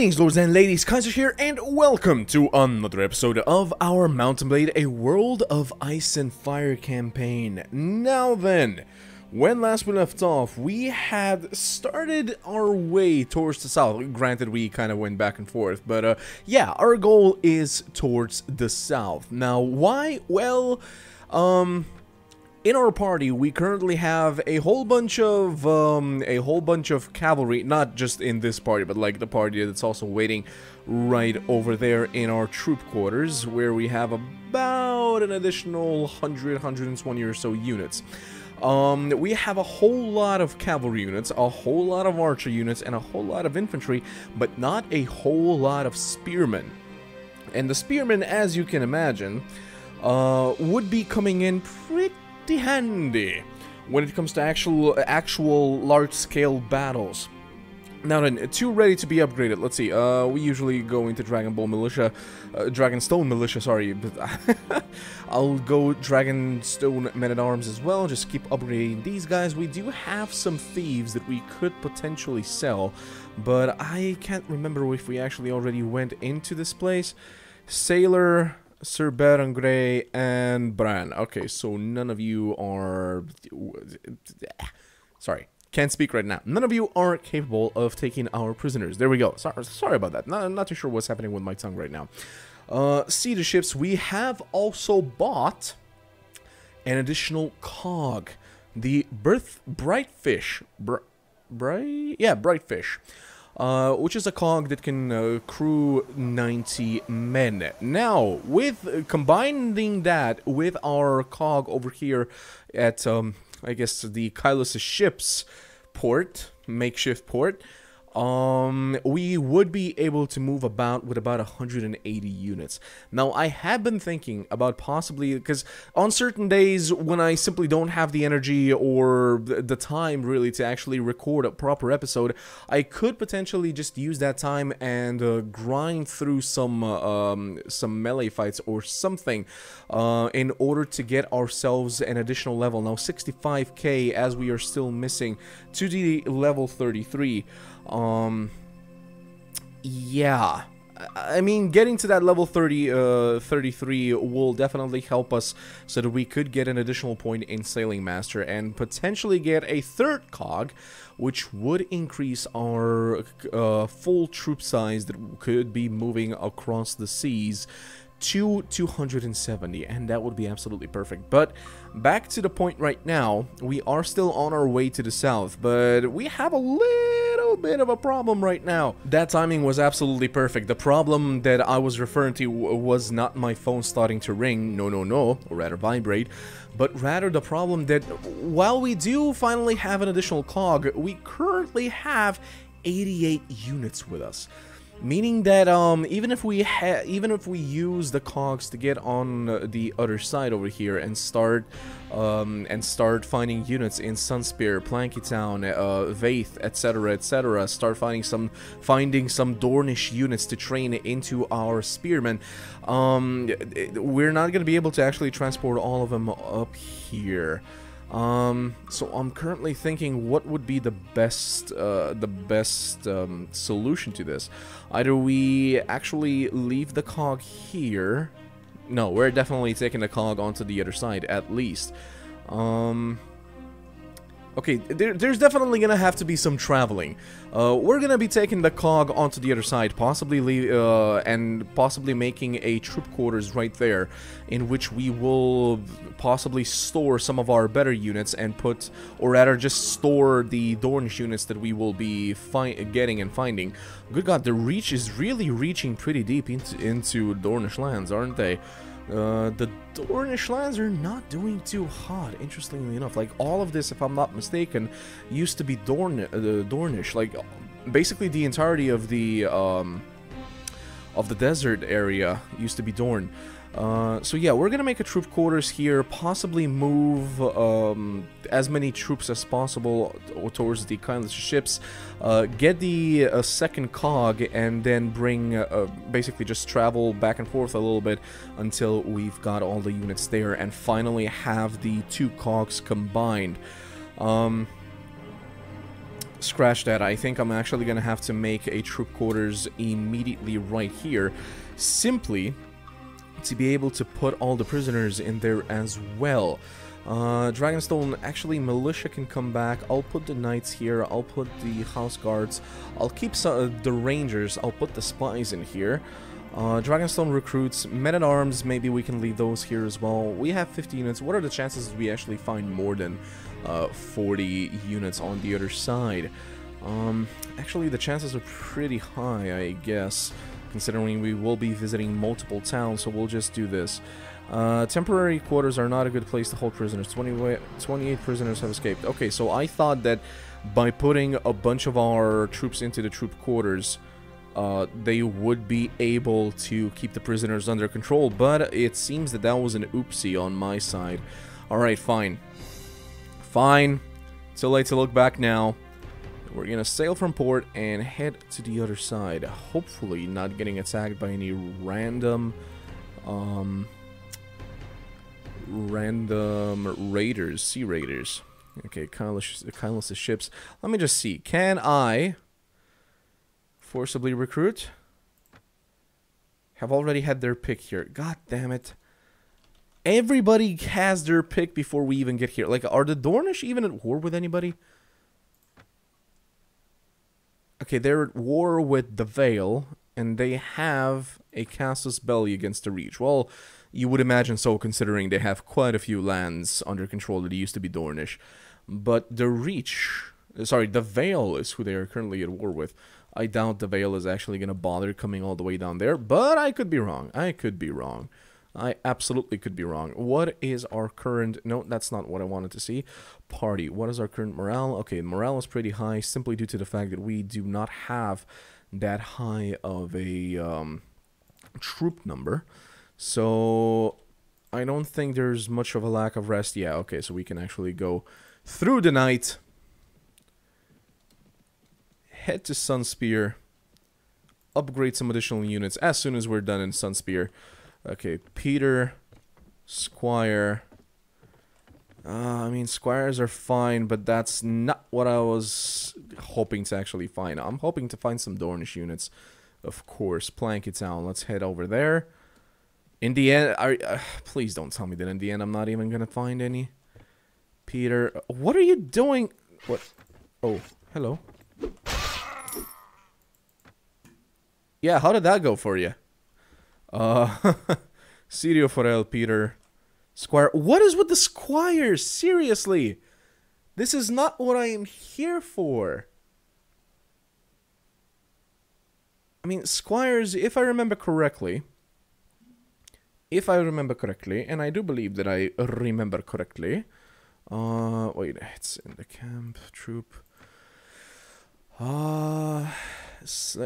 Greetings, lords and ladies, Kaiser here, and welcome to another episode of our Mount and Blade: A World of Ice and Fire campaign. Now then, when last we left off, we had started our way towards the south. Granted, we kind of went back and forth, but yeah, our goal is towards the south. Now, why? Well, in our party, we currently have a whole bunch of cavalry, not just in this party, but like the party that's also waiting right over there in our troop quarters, where we have about an additional 120 or so units. We have a whole lot of cavalry units, a whole lot of archer units, and a whole lot of infantry, but not a whole lot of spearmen. And the spearmen, as you can imagine, would be coming in pretty handy when it comes to actual large-scale battles. Now then, two ready to be upgraded. Let's see. We usually go into Dragonstone Militia. Sorry, but I'll go Dragonstone Men-at-Arms as well. Just keep upgrading these guys. We do have some thieves that we could potentially sell, but I can't remember if we actually already went into this place. Sailor, Sir Baron Grey, and Bran. Okay, so none of you are... Sorry, can't speak right now. None of you are capable of taking our prisoners. There we go. Sorry about that. Not too sure what's happening with my tongue right now. See the ships. We have also bought an additional cog. The Brightfish. Brightfish. Which is a cog that can crew 90 men. Now, with combining that with our cog over here at, I guess, the Kylos' ship's port, makeshift port, we would be able to move about with about 180 units. Now, I have been thinking about possibly, because on certain days when I simply don't have the energy or the time really to actually record a proper episode, I could potentially just use that time and grind through some melee fights or something in order to get ourselves an additional level. Now, 65k, as we are still missing to the level 33. Yeah, I mean, getting to that level 33 will definitely help us so that we could get an additional point in Sailing Master and potentially get a third cog, which would increase our full troop size that could be moving across the seas to 270, and that would be absolutely perfect. But back to the point right now, we are still on our way to the south, but we have a little bit of a problem right now. That timing was absolutely perfect. The problem that I was referring to was not my phone starting to ring, no, or rather vibrate, but rather the problem that while we do finally have an additional cog, we currently have 88 units with us. Meaning that even if we use the cogs to get on the other side over here and start finding units in Sunspear, Plankytown, Vaith, etc., start finding some Dornish units to train into our spearmen, we're not going to be able to actually transport all of them up here. So I'm currently thinking what would be the best solution to this. Either we actually leave the cog here. No, we're definitely taking the cog onto the other side at least. Okay, there's definitely gonna have to be some traveling. We're gonna be taking the cog onto the other side, possibly making a troop quarters right there, in which we will possibly store some of our better units and put, or rather just store the Dornish units that we will be getting and finding. Good God, the reach is really reaching pretty deep into Dornish lands, aren't they? The Dornish lands are not doing too hot, interestingly enough. Like, all of this, if I'm not mistaken, used to be Dornish. Like, basically the entirety of the desert area used to be Dorn. So yeah, we're gonna make a troop quarters here, possibly move as many troops as possible towards the Kylos ships, get the second cog, and then bring, basically just travel back and forth a little bit until we've got all the units there, and finally have the two cogs combined. scratch that. I think I'm actually gonna have to make a troop quarters immediately right here, simply to be able to put all the prisoners in there as well. Dragonstone, actually militia can come back. I'll put the knights here, I'll put the house guards, I'll keep the rangers, I'll put the spies in here. Dragonstone recruits, men-at-arms, maybe we can leave those here as well. We have 50 units. What are the chances we actually find more than 40 units on the other side? Actually, the chances are pretty high, I guess, considering we will be visiting multiple towns, so we'll just do this. Temporary quarters are not a good place to hold prisoners. 28 prisoners have escaped. Okay, so I thought that by putting a bunch of our troops into the troop quarters, they would be able to keep the prisoners under control, but it seems that that was an oopsie on my side. Alright, fine. Fine. Too late to look back now. We're gonna sail from port and head to the other side. Hopefully not getting attacked by any random raiders, sea raiders. Okay, Kylos' ships. Let me just see. Can I forcibly recruit? Have already had their pick here. God damn it. Everybody has their pick before we even get here. Like, are the Dornish even at war with anybody? Okay, they're at war with the Vale, and they have a casus belli against the Reach. Well, you would imagine so, considering they have quite a few lands under control that used to be Dornish. But the Reach, sorry, the Vale is who they are currently at war with. I doubt the Vale is actually going to bother coming all the way down there, but I could be wrong. I could be wrong. I absolutely could be wrong. What is our current... No, that's not what I wanted to see. Party. What is our current morale? Okay, morale is pretty high, simply due to the fact that we do not have that high of a troop number. So, I don't think there's much of a lack of rest. Yeah, okay, so we can actually go through the night. Head to Sunspear. Upgrade some additional units as soon as we're done in Sunspear. Okay, Peter, Squire. I mean, Squires are fine, but that's not what I was hoping to actually find. I'm hoping to find some Dornish units, of course. Planky Town, let's head over there. In the end, please don't tell me that in the end I'm not even gonna find any. Peter, what are you doing? What? Oh, hello. Yeah, how did that go for you? Sirio Forel, Peter, Squire. What is with the Squires? Seriously, this is not what I am here for. I mean, Squires, if I remember correctly, and I do believe that I remember correctly. Wait, it's in the camp, troop.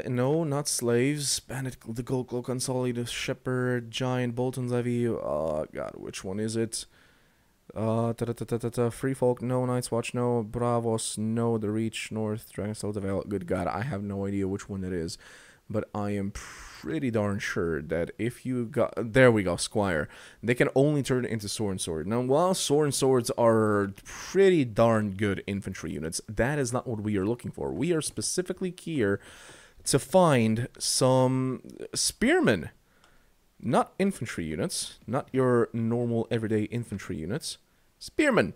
No, not slaves. Bandit, the Gold Glow, Consolidated Shepherd, Giant, Bolton Levy. God, which one is it? Free Folk, no. Night's Watch, no. Bravos, no. The Reach, North, Dragonstone, the Vale. Good God, I have no idea which one it is. But I am pretty darn sure that if you got... There we go, Squire. They can only turn into Sword and Sword. Now, while Sword and Swords are pretty darn good infantry units, that is not what we are looking for. We are specifically here to find some spearmen. Not infantry units. Not your normal everyday infantry units. Spearmen.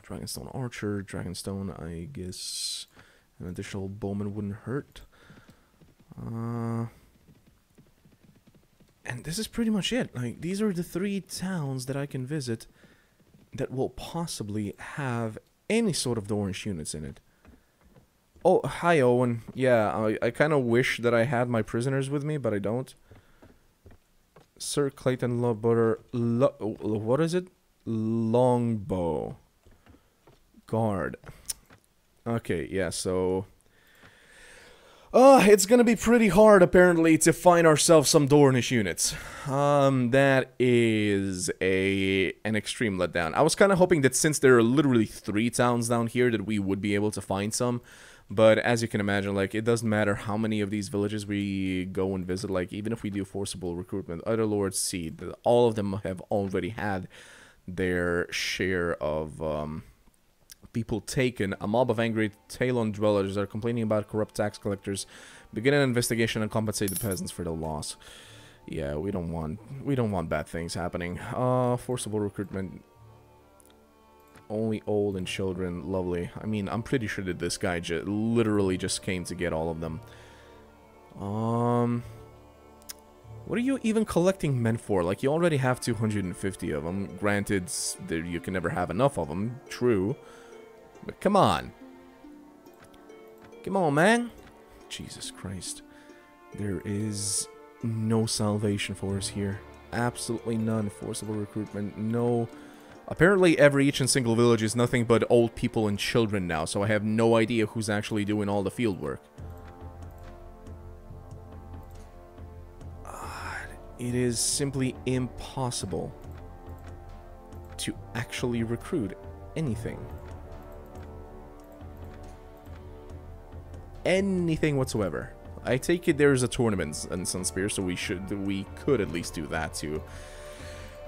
Dragonstone Archer. Dragonstone, I guess an additional bowman wouldn't hurt. And this is pretty much it. Like, these are the 3 towns that I can visit that will possibly have any sort of Dornish units in it. Oh, hi Owen. Yeah, I kind of wish that I had my prisoners with me, but I don't. Sir Clayton Lowbutter... what is it? Longbow. Guard. Okay, yeah, so... it's gonna be pretty hard, apparently, to find ourselves some Dornish units. That is an extreme letdown. I was kind of hoping that since there are literally 3 towns down here that we would be able to find some. But as you can imagine, like, it doesn't matter how many of these villages we go and visit. Like, even if we do forcible recruitment, other lords see that all of them have already had their share of People taken. A mob of angry Talon dwellers are complaining about corrupt tax collectors. Begin an investigation and compensate the peasants for the loss. Yeah, we don't want bad things happening. Forcible recruitment. Only old and children. Lovely. I mean, I'm pretty sure that this guy literally just came to get all of them. What are you even collecting men for? Like, you already have 250 of them. Granted, you can never have enough of them. True. But come on. Come on, man. Jesus Christ. There is no salvation for us here. Absolutely none. Forcible recruitment. No. Apparently, each and single village is nothing but old people and children now, so I have no idea who's actually doing all the field work. It is simply impossible to actually recruit anything. Anything whatsoever. I take it there's a tournament in Sunspear, so we could at least do that to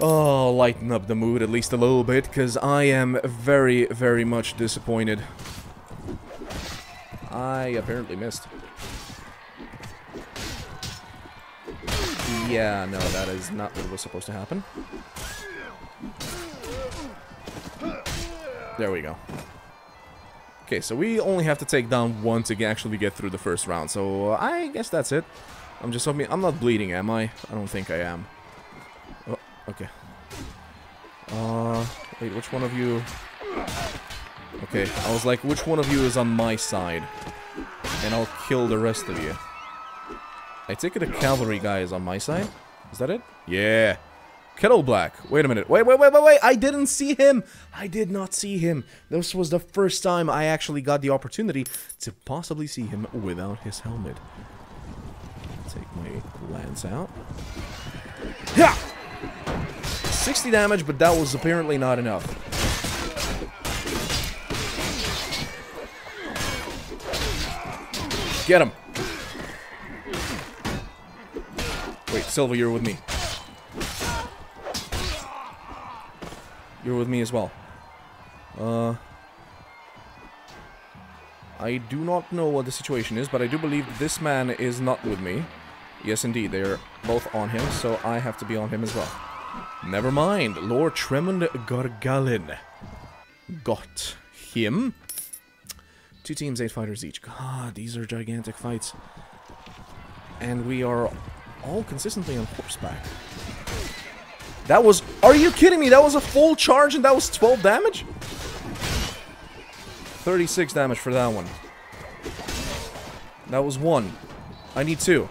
lighten up the mood at least a little bit, because I am very, very much disappointed. I apparently missed. Yeah, no, that is not what was supposed to happen. There we go. Okay, so we only have to take down one to actually get through the first round, so I guess that's it. I'm just hoping... I'm not bleeding, am I? I don't think I am. Oh, okay. Wait, which one of you... Okay, I was like, which one of you is on my side? And I'll kill the rest of you. I take it a cavalry guy is on my side? Is that it? Yeah. Kettle Black. Wait a minute. Wait. I didn't see him. I did not see him. This was the first time I actually got the opportunity to possibly see him without his helmet. Take my lance out. Yeah! 60 damage, but that was apparently not enough. Get him. Wait, Silva, you're with me. You're with me as well. I do not know what the situation is, but I do believe this man is not with me. Yes, indeed, they're both on him, so I have to be on him as well. Never mind, Lord Tremond Gargalin. Got him. 2 teams, 8 fighters each. God, these are gigantic fights. And we are all consistently on horseback. That was... Are you kidding me? That was a full charge and that was 12 damage? 36 damage for that one. That was 1. I need 2.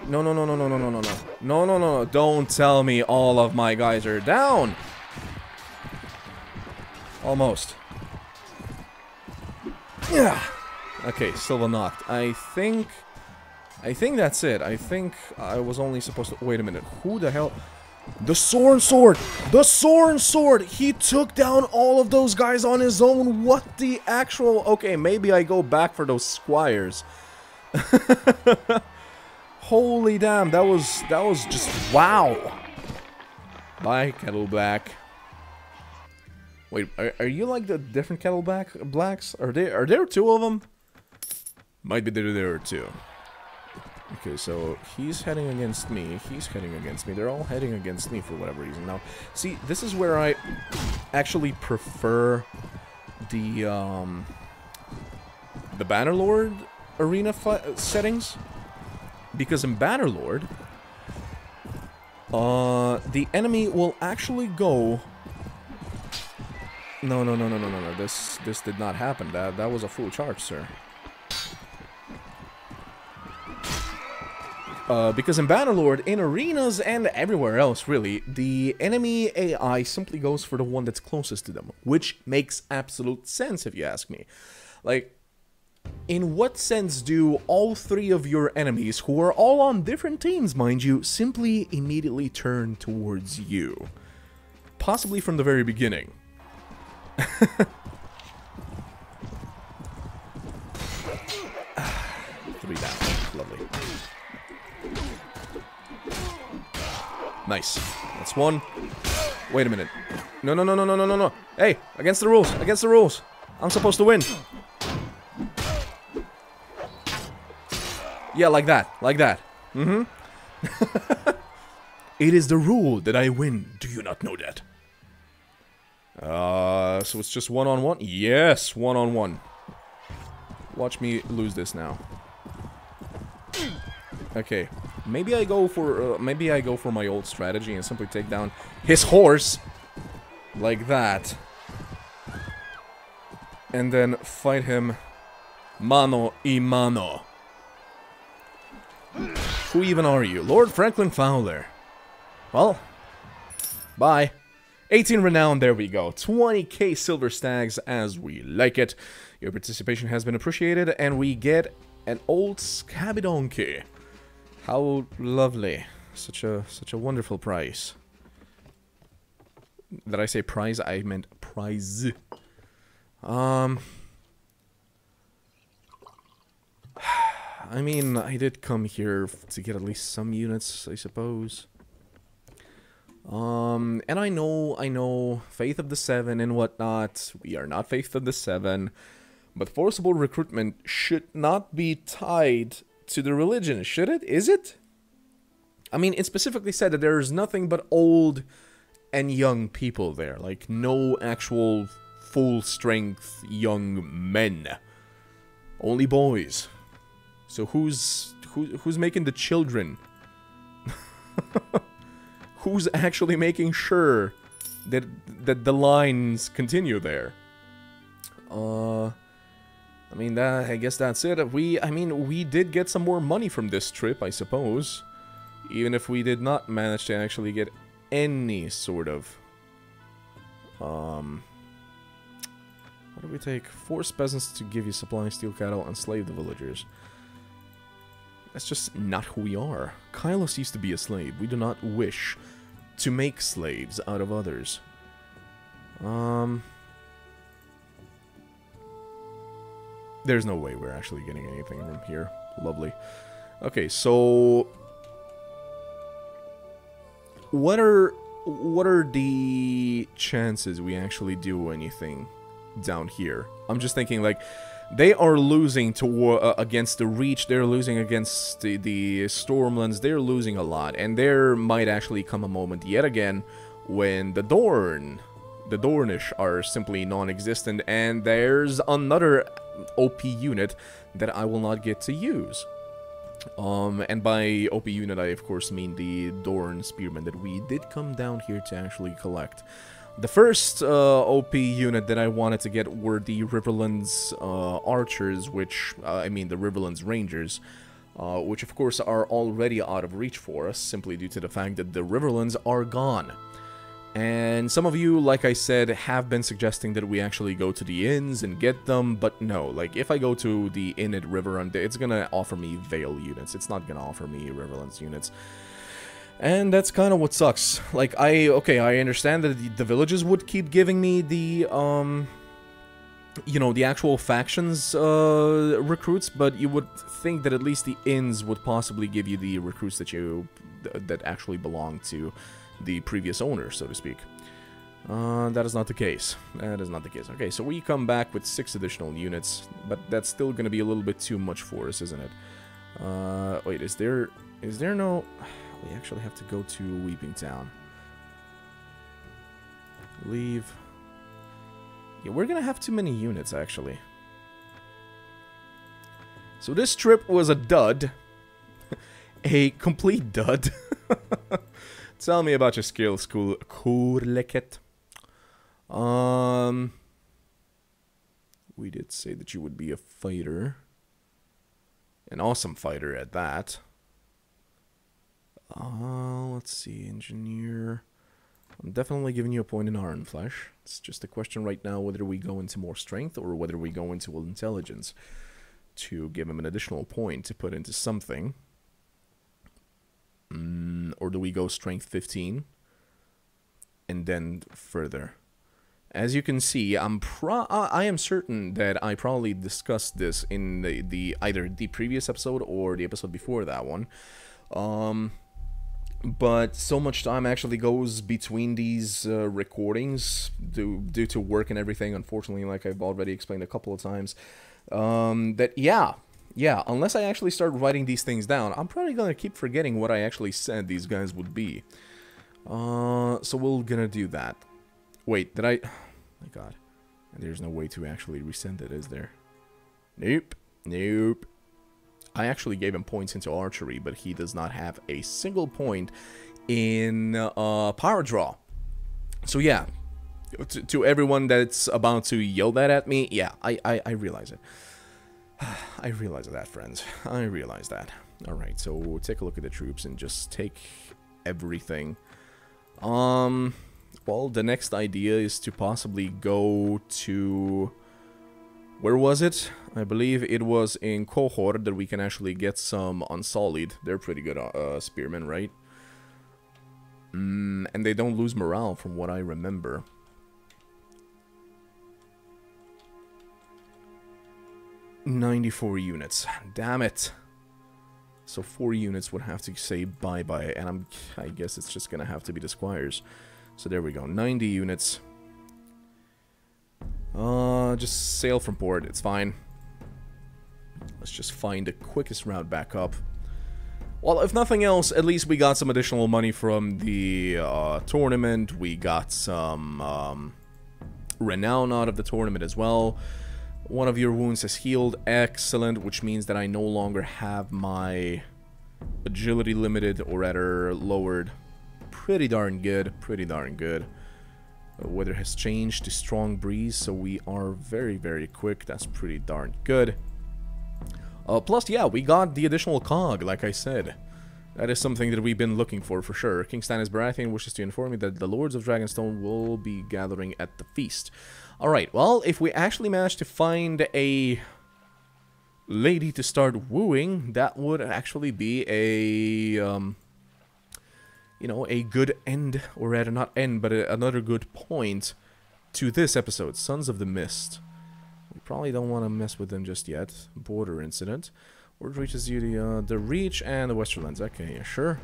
No. Don't tell me all of my guys are down. Almost. Yeah. Okay, Silva knocked. I think that's it. I think I was only supposed to... Wait a minute. Who the hell... The Soren Sword! The Soren Sword! He took down all of those guys on his own. What the actual... Okay, maybe I go back for those squires. Holy damn, that was just... Wow! Bye, Kettle Black. Wait, are you like the different Kettle Blacks? Are there 2 of them? Might be there are 2. Okay, so he's heading against me. He's heading against me. They're all heading against me for whatever reason. Now, see, this is where I actually prefer the Bannerlord arena settings, because in Bannerlord, the enemy will actually go. No. This did not happen. That was a full charge, sir. Because in Bannerlord, in arenas, and everywhere else, really, the enemy AI simply goes for the one that's closest to them, which makes absolute sense, if you ask me. Like, in what sense do all 3 of your enemies, who are all on different teams, mind you, simply immediately turn towards you? Possibly from the very beginning. 3 damage. Lovely. Nice. That's 1. Wait a minute. No, no, no, no, no, no, no, no. Hey, against the rules, against the rules. I'm supposed to win. Yeah, like that, like that. Mm-hmm. It is the rule that I win. Do you not know that? So it's just one-on-one? Yes, one-on-one. Watch me lose this now. Okay, maybe I go for my old strategy and simply take down his horse like that, and then fight him mano a mano. Who even are you? Lord Franklin Fowler. Well, bye. 18 renown, there we go. 20k silver stags as we like it. Your participation has been appreciated, and we get an old Scabidonkey. How lovely. Such a wonderful prize. Did I say prize? I meant prize. I mean, I did come here to get at least some units, I suppose. And I know, Faith of the Seven and whatnot, we are not Faith of the Seven, but forcible recruitment should not be tied to the religion, should it? Is it? I mean, it specifically said that there's nothing but old and young people there, like no actual full-strength young men. Only boys. So who's making the children? Who's actually making sure that the lines continue there? I mean, I guess that's it. I mean, we did get some more money from this trip, I suppose. Even if we did not manage to actually get any sort of... What do we take? Force peasants to give you supplies, steal cattle, enslave the villagers. That's just not who we are. Kylos used to be a slave. We do not wish to make slaves out of others. There's no way we're actually getting anything from here. Lovely. Okay, so what are the chances we actually do anything down here? I'm just thinking, like, they are losing to against the Reach, they're losing against the Stormlands, they're losing a lot, and there might actually come a moment yet again when the Dornish are simply non-existent, and there's another OP unit that I will not get to use. And by OP unit, I of course mean the Dorn Spearmen that we did come down here to actually collect. The first OP unit that I wanted to get were the Riverlands Archers, which, I mean the Riverlands Rangers, which of course are already out of reach for us, simply due to the fact that the Riverlands are gone. And some of you, like I said, have been suggesting that we actually go to the inns and get them, but no, like, if I go to the inn at Riverrun, it's gonna offer me Vale units, it's not gonna offer me Riverlands units. And that's kind of what sucks. Like, I understand that the villages would keep giving me the, you know, the actual factions, recruits, but you would think that at least the inns would possibly give you the recruits that actually belong to the previous owner, so to speak. That is not the case. That is not the case. Okay, so we come back with 6 additional units, but that's still gonna be a little bit too much for us, isn't it? Wait, is there no... We actually have to go to Weeping Town. Leave. Yeah, we're gonna have too many units, actually. So this trip was a dud. A complete dud. Tell me about your skill school, Kurleket. We did say that you would be a fighter. An awesome fighter at that. Let's see, engineer. I'm definitely giving you a point in Iron Flesh. It's just a question right now whether we go into more strength or whether we go into intelligence to give him an additional point to put into something. Or do we go strength 15 and then further? As you can see, I am certain that I probably discussed this in either the previous episode or the episode before that one. but so much time actually goes between these recordings due to work and everything, unfortunately, like I've already explained a couple of times, that yeah, unless I actually start writing these things down, I'm probably gonna keep forgetting what I actually said these guys would be. So we're gonna do that. Wait, did I... Oh my god. There's no way to actually resend it, is there? Nope. Nope. I actually gave him points into archery, but he does not have a single point in power draw. So yeah, to everyone that's about to yell that at me, yeah, I realize it. I realize that, friends. I realize that. Alright, so we'll take a look at the troops and just take everything. Well, the next idea is to possibly go to... Where was it? I believe it was in Cohort that we can actually get some Unsullied. They're pretty good spearmen, right? And they don't lose morale from what I remember. "94 units. Damn it. So 4 units would have to say bye-bye, and I guess it's just gonna have to be the squires. So there we go. 90 units. Just sail from port. It's fine. Let's just find the quickest route back up. Well, if nothing else, at least we got some additional money from the tournament. We got some renown out of the tournament as well. One of your wounds is healed. Excellent, which means that I no longer have my agility limited, or rather lowered. Pretty darn good. Pretty darn good. Weather has changed to strong breeze, so we are very, very quick. That's pretty darn good. Plus, yeah, we got the additional cog, like I said. That is something that we've been looking for sure. King Stannis Baratheon wishes to inform me that the Lords of Dragonstone will be gathering at the feast. Alright, well, if we actually manage to find a lady to start wooing, that would actually be a... you know, a good end, or rather not end, but another good point to this episode. Sons of the Mist. We probably don't want to mess with them just yet. Border incident. Word reaches you the Reach and the Westerlands. Okay, yeah, sure.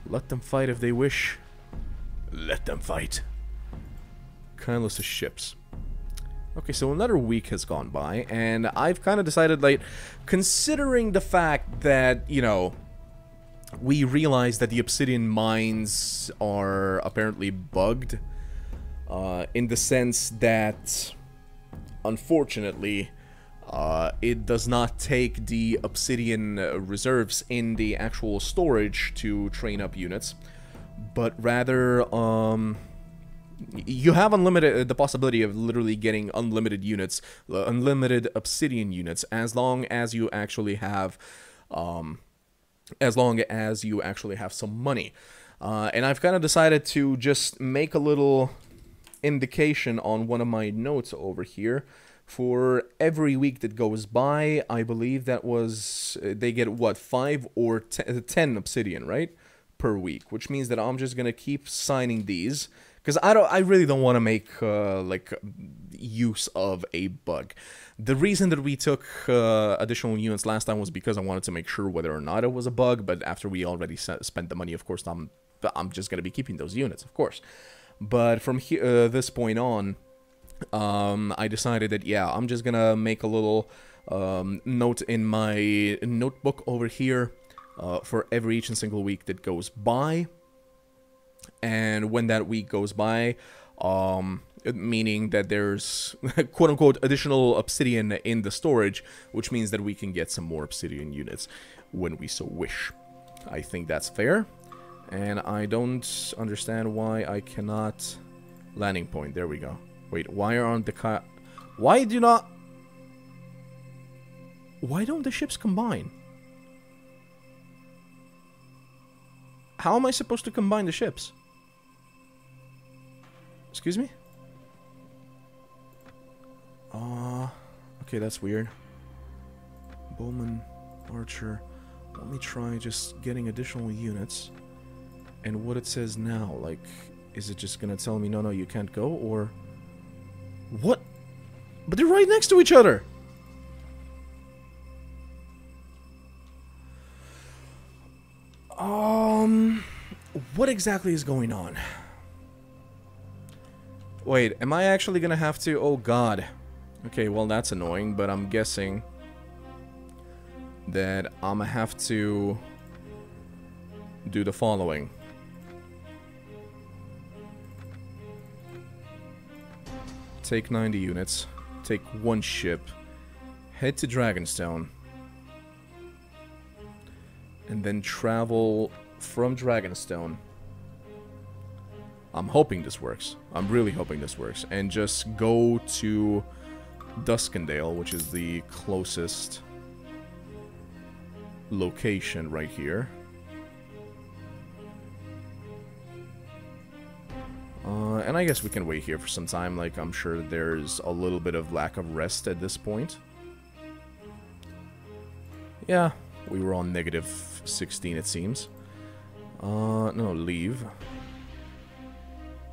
Let them fight if they wish. Let them fight. Kylos' ships. Okay, so another week has gone by, and I've kind of decided, like, considering the fact that, you know, we realized that the obsidian mines are apparently bugged, in the sense that, unfortunately, it does not take the obsidian reserves in the actual storage to train up units, but rather, you have the possibility of literally getting unlimited units, unlimited obsidian units, as long as you actually have, some money. And I've kind of decided to just make a little indication on one of my notes over here. For every week that goes by, I believe that was, they get what, 5 or 10 obsidian, right? Per week, which means that I'm just gonna keep signing these, because I really don't want to make like use of a bug. The reason that we took additional units last time was because I wanted to make sure whether or not it was a bug, but after we already spent the money, of course, I'm just gonna be keeping those units, of course. But from here, this point on, I decided that, yeah, I'm just gonna make a little note in my notebook over here for each and single week that goes by. And when that week goes by, meaning that there's quote-unquote additional obsidian in the storage, which means that we can get some more obsidian units when we so wish. I think that's fair, and I don't understand why I cannot... Landing point, there we go. Wait, why aren't the why don't the ships combine? How am I supposed to combine the ships? Excuse me? Okay, that's weird. Bowman, Archer. Let me try just getting additional units. And what it says now, like, is it just gonna tell me, no, you can't go, or... What? But they're right next to each other! What exactly is going on? Wait, am I actually gonna have to... Oh god. Okay, well that's annoying, but I'm guessing that I'm gonna have to do the following. Take 90 units, take one ship, head to Dragonstone, and then travel from Dragonstone. I'm hoping this works. I'm really hoping this works. And just go to Duskendale, which is the closest location right here. And I guess we can wait here for some time. Like, I'm sure there's a little bit of lack of rest at this point. Yeah, we were on -16, it seems. No, leave.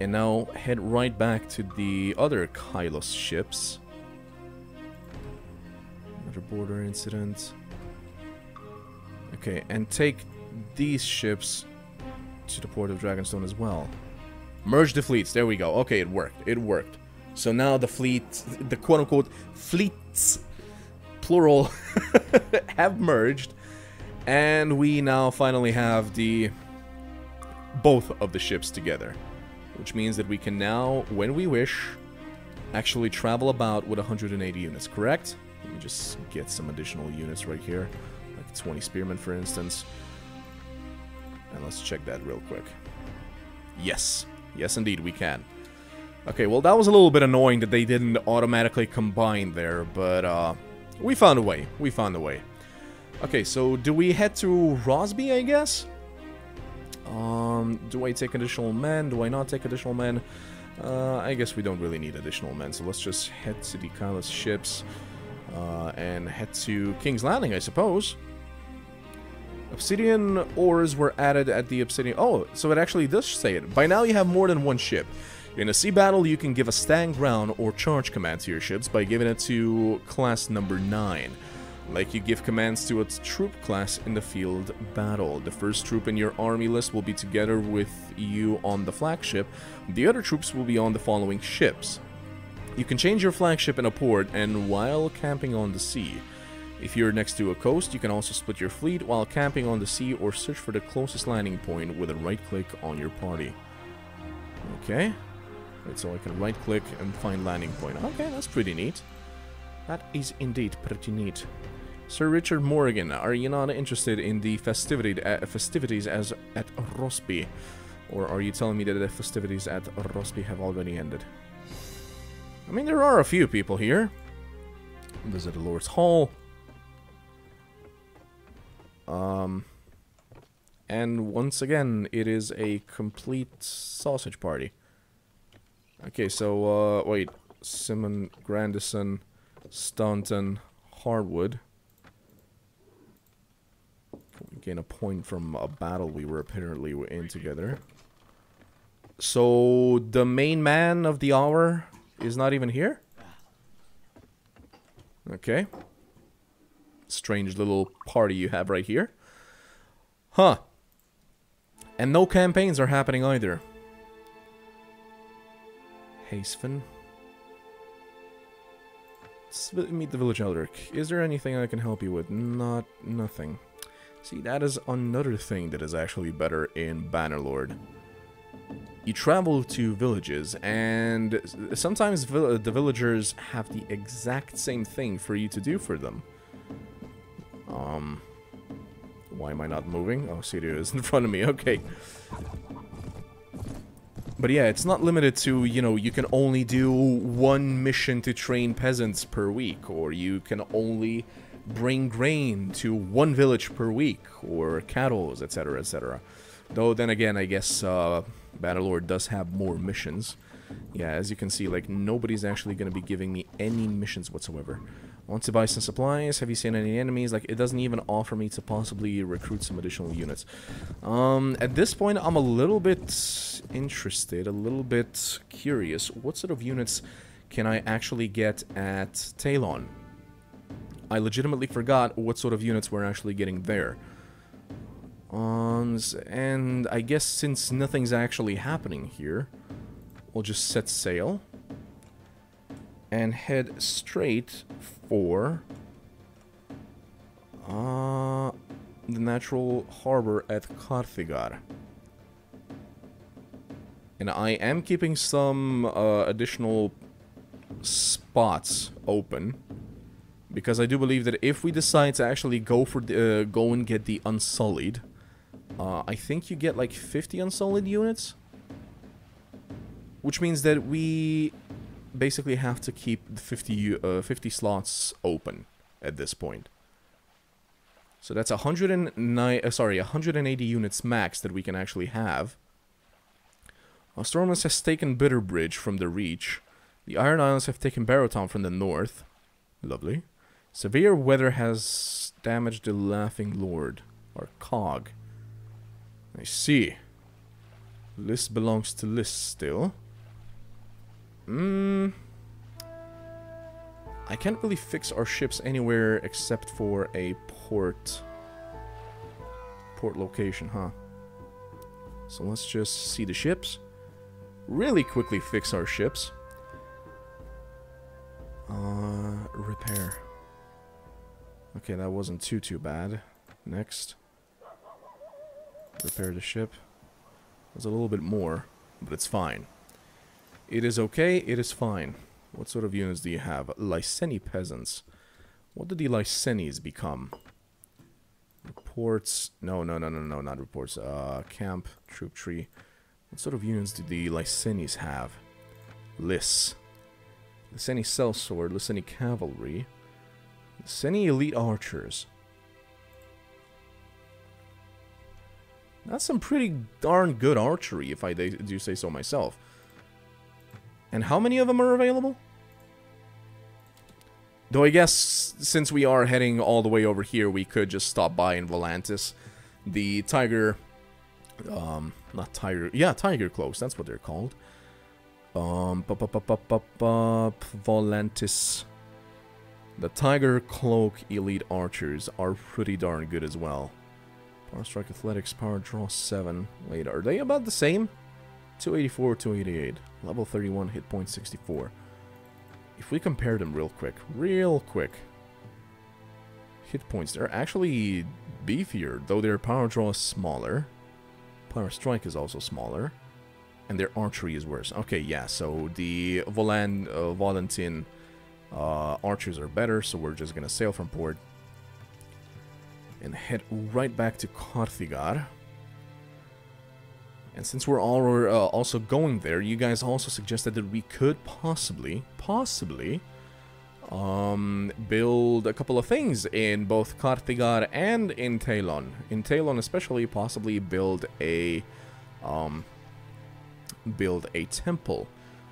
And now head right back to the other Kylos ships. Another border incident. Okay, and take these ships to the port of Dragonstone as well. Merge the fleets. There we go. Okay, it worked. It worked. So now the fleet, the quote-unquote fleets, plural, have merged. And we now finally have both of the ships together. Which means that we can now, when we wish, actually travel about with 180 units, correct? Let me just get some additional units right here. Like 20 spearmen, for instance. And let's check that real quick. Yes. Yes, indeed, we can. Okay, well, that was a little bit annoying that they didn't automatically combine there, but we found a way. We found a way. Okay, so do we head to Rosby, I guess? Do I take additional men? Do I not take additional men? I guess we don't really need additional men, so let's just head to the Kylos ships and head to King's Landing, I suppose. Obsidian ores were added at the Obsidian... Oh, so it actually does say it. By now you have more than one ship. In a sea battle, you can give a stand ground or charge command to your ships by giving it to class number 9. Like you give commands to its troop class in the field battle. The first troop in your army list will be together with you on the flagship. The other troops will be on the following ships. You can change your flagship in a port and while camping on the sea. If you're next to a coast, you can also split your fleet while camping on the sea or search for the closest landing point with a right-click on your party. Okay. Right, so I can right-click and find landing point. Okay, that's pretty neat. That is indeed pretty neat. Sir Richard Morgan, are you not interested in the festivities as at Rosby? Or are you telling me that the festivities at Rosby have already ended? I mean, there are a few people here. Visit the Lord's Hall. And once again, it is a complete sausage party. Okay, so, wait. Simon, Grandison, Staunton, Harwood. We gain a point from a battle we were apparently in together. So, the main man of the hour is not even here? Okay. Strange little party you have right here. Huh. And no campaigns are happening either. Hasten. Meet the village elder. Is there anything I can help you with? Nothing. See, that is another thing that is actually better in Bannerlord. You travel to villages, and sometimes the villagers have the exact same thing for you to do for them. Why am I not moving? Oh, see, it is in front of me. Okay. But yeah, it's not limited to, you know, you can only do one mission to train peasants per week, or you can only bring grain to one village per week, or cattle, etc., etc. Though, then again, I guess Bannerlord does have more missions. Yeah, as you can see, like, nobody's actually going to be giving me any missions whatsoever. Want to buy some supplies? Have you seen any enemies? Like, it doesn't even offer me to possibly recruit some additional units. At this point, I'm a little bit interested, a little bit curious. What sort of units can I actually get at Talon? I legitimately forgot what sort of units we're actually getting there. And I guess since nothing's actually happening here, we'll just set sail and head straight for the natural harbor at Carthagar. And I am keeping some additional spots open, because I do believe that if we decide to actually go for the, go and get the Unsullied, I think you get like 50 Unsullied units, which means that we basically have to keep the 50 slots open at this point. So that's 180 units max that we can actually have. Stormlands has taken Bitterbridge from the Reach. The Iron Islands have taken Barrowtown from the north. Lovely. Severe weather has damaged the Laughing Lord, or Cog. I see. List belongs to List still. I can't really fix our ships anywhere except for a port location, huh? So let's just see the ships. Really quickly fix our ships. Repair. Okay, that wasn't too bad. Next. Repair the ship. There's a little bit more, but it's fine. It is okay, it is fine. What sort of units do you have? Lyseni peasants. What did the Lysenis become? Reports. No, not reports. Camp, troop tree. What sort of units do the Lysenis have? Lys. Lyseni sellsword, Lyseni cavalry. Lyseni elite archers. That's some pretty darn good archery, if I do say so myself. And how many of them are available? Though I guess, since we are heading all the way over here, we could just stop by in Volantis. The Tiger... not Tiger... Yeah, Tiger Cloaks, that's what they're called. Volantis. The Tiger Cloak Elite Archers are pretty darn good as well. Power Strike Athletics, Power Draw 7. Wait, are they about the same? 284, 288. Level 31, hit point 64. If we compare them real quick. Hit points, they're actually beefier, though their Power Draw is smaller. Power Strike is also smaller. And their archery is worse. Okay, yeah, so the Volantin archers are better, so we're just gonna sail from port and head right back to Carthagar. And since we're all also going there, you guys also suggested that we could possibly build a couple of things in both Carthagar and in Talon. In Talon especially, possibly build a temple,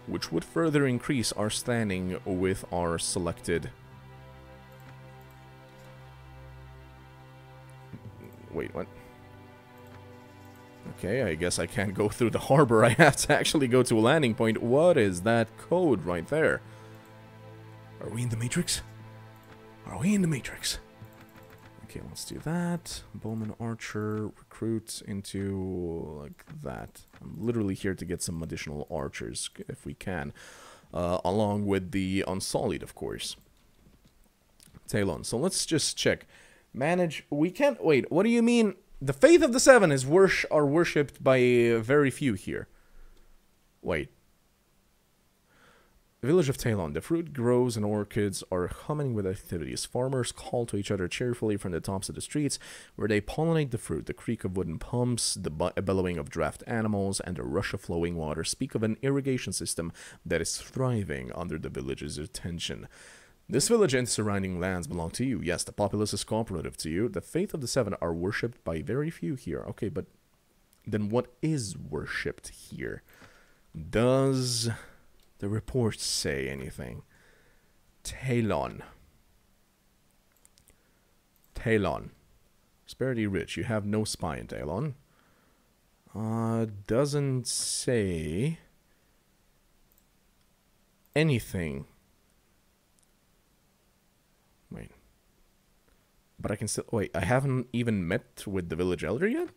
which would further increase our standing with our selected... Wait, what? Okay, I guess I can't go through the harbor. I have to actually go to a landing point. What is that code right there? Are we in the Matrix? Are we in the Matrix? Okay, let's do that. Bowman Archer, recruit into like that. I'm literally here to get some additional archers, if we can. Along with the Unsullied, of course. Talon. So let's just check. Manage. We can't. Wait, what do you mean? The Faith of the Seven is are worshipped by very few here. Wait. The village of Talon. The fruit grows and orchids are humming with activities. Farmers call to each other cheerfully from the tops of the streets, where they pollinate the fruit. The creak of wooden pumps, the bellowing of draft animals, and the rush of flowing water speak of an irrigation system that is thriving under the village's attention. This village and surrounding lands belong to you. Yes, the populace is cooperative to you. The Faith of the Seven are worshipped by very few here. Okay, but then what is worshipped here? Does the report say anything? Talon. Talon. Prosperity rich. You have no spy in Talon. Doesn't say anything. Wait. But I can still... Wait, I haven't even met with the village elder yet?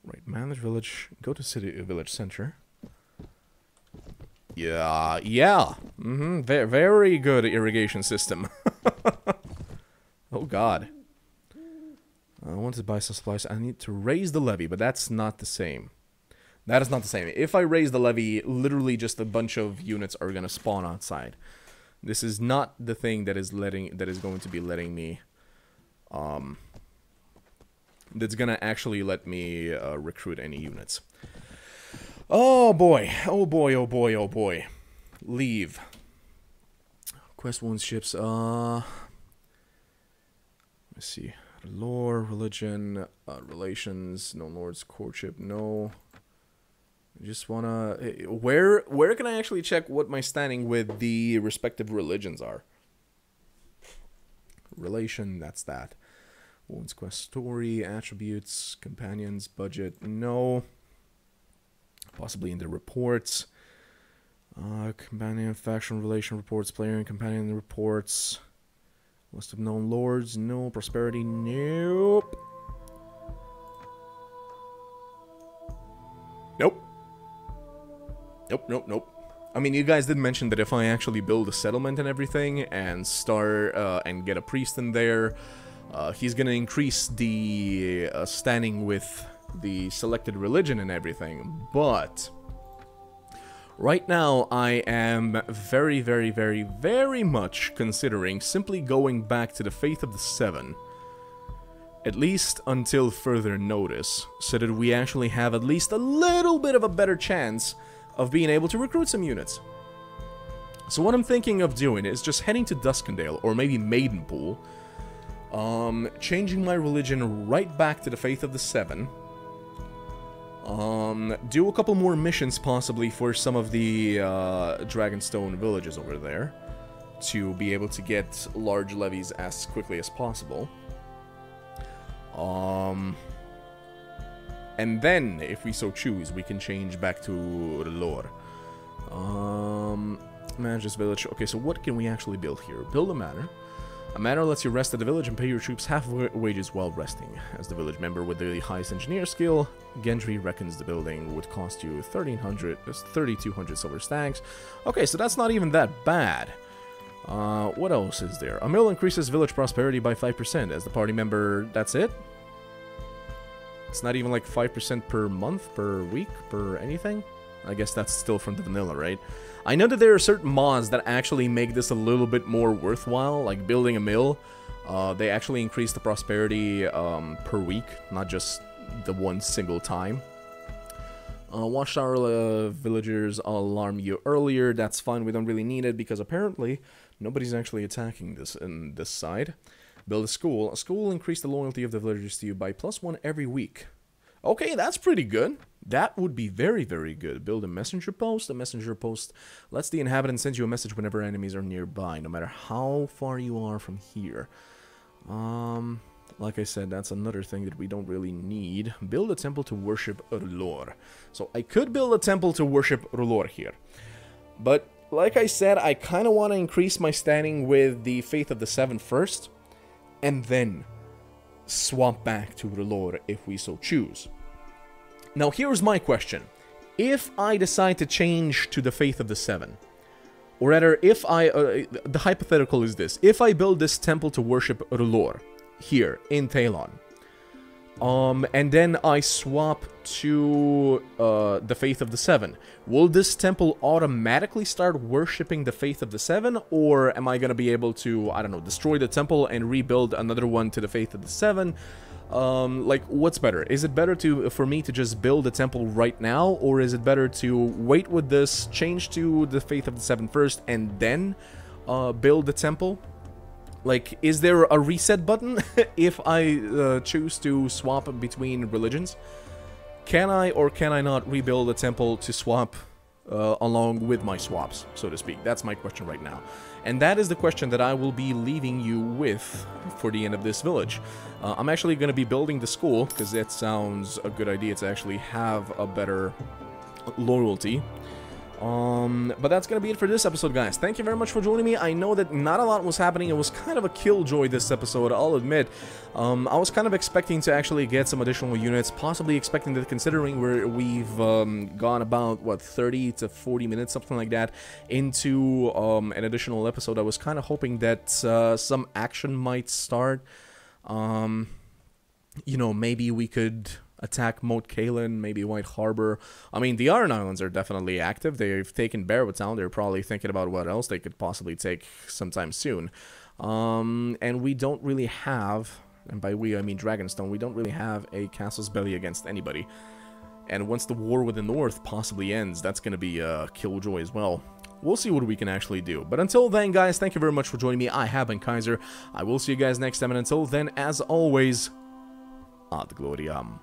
Right, manage village. Go to city village center. Yeah. Mm-hmm. Very good irrigation system. Oh, God. I want to buy some supplies. I need to raise the levy, but that's not the same. That is not the same. If I raise the levy, literally just a bunch of units are gonna spawn outside. This is not the thing that is going to be letting me... that's gonna actually let me recruit any units. Oh boy. Oh boy, oh boy, oh boy. Leave. Quest wounds ships, let's see. Lore, religion, relations, no lords, courtship, no. I just wanna... Where can I actually check what my standing with the respective religions are? Relation, that's that. Wounds, quest, story, attributes, companions, budget, no. Possibly in the reports. Companion, faction, relation reports, player and companion reports. List of known lords, no. Prosperity, nope. Nope. Nope. I mean, you guys did mention that if I actually build a settlement and everything, and start, and get a priest in there, he's gonna increase the standing with the selected religion and everything, but... Right now, I am very, very, very, very much considering simply going back to the Faith of the Seven. At least until further notice, so that we actually have at least a little bit of a better chance of being able to recruit some units. So what I'm thinking of doing is just heading to Duskendale, or maybe Maidenpool, changing my religion right back to the Faith of the Seven, do a couple more missions possibly for some of the Dragonstone villages over there to be able to get large levies as quickly as possible. And then, if we so choose, we can change back to the lore. Manage this village. Okay, so what can we actually build here? Build a manor. A manor lets you rest at the village and pay your troops half wages while resting. As the village member with the highest engineer skill, Gendry reckons the building would cost you 3,200 silver stacks. Okay, so that's not even that bad. What else is there? A mill increases village prosperity by 5%. As the party member, that's it? It's not even like 5% per month, per week, per anything? I guess that's still from the vanilla, right? I know that there are certain mods that actually make this a little bit more worthwhile, like building a mill. They actually increase the prosperity per week, not just the one single time. Watchtower villagers alarm you earlier. That's fine, we don't really need it, because apparently nobody's actually attacking this in this side. Build a school. A school will increase the loyalty of the villagers to you by +1 every week. Okay, that's pretty good. That would be very, very good. Build a messenger post. A messenger post lets the inhabitant send you a message whenever enemies are nearby, no matter how far you are from here. Like I said, that's another thing that we don't really need. Build a temple to worship R'hllor. So I could build a temple to worship R'hllor here. But, like I said, I kind of want to increase my standing with the Faith of the Seven first, and then swap back to R'hllor if we so choose. Now here's my question. If I decide to change to the Faith of the Seven, or rather, if I... the hypothetical is this. If I build this temple to worship R'hllor here in Talon, and then I swap to the Faith of the Seven, will this temple automatically start worshipping the Faith of the Seven, or am I going to be able to, I don't know, destroy the temple and rebuild another one to the Faith of the Seven? Like, what's better? Is it better for me to just build a temple right now, or is it better to wait with this, change to the Faith of the Seven first, and then build the temple? Like, is there a reset button if I choose to swap between religions? Can I or can I not rebuild a temple to swap along with my swaps, so to speak? That's my question right now. And that is the question that I will be leaving you with for the end of this village. I'm actually going to be building the school, because that sounds a good idea to actually have a better loyalty. But that's gonna be it for this episode, guys. Thank you very much for joining me. I know that not a lot was happening. It was kind of a killjoy this episode, I'll admit. I was kind of expecting to actually get some additional units, possibly expecting that, considering we've gone about, what, 30 to 40 minutes, something like that, into an additional episode. I was kind of hoping that some action might start. You know, maybe we could attack Moat Kalen, maybe White Harbor. I mean, the Iron Islands are definitely active. They've taken Barrow Town. They're probably thinking about what else they could possibly take sometime soon. And we don't really have, and by we I mean Dragonstone, we don't really have a Castle's Belly against anybody. And once the war with the North possibly ends, that's going to be a killjoy as well. We'll see what we can actually do. But until then, guys, thank you very much for joining me. I have been Kaiser. I will see you guys next time. And until then, as always, ad gloriam.